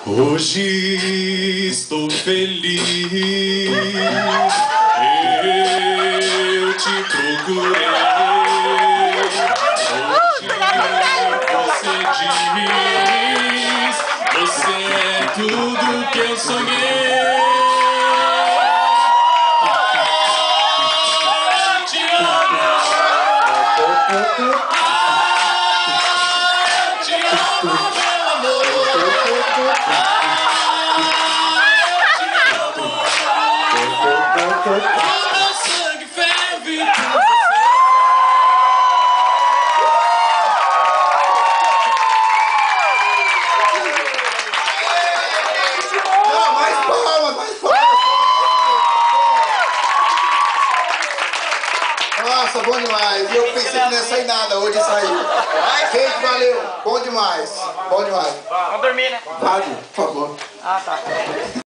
Hoje estou feliz, eu te procurei. Hoje você diz, você é tudo que eu sonhei. Eu te amo, eu te amo, meu amor. O meu sangue ferve por você. Não, mais palmas, mais palmas. Nossa, bom demais. E eu pensei que não ia sair nada, hoje saiu. Gente, valeu. Bom demais. Bom demais. Vamos dormir, né? Rádio, por favor. Ah, tá.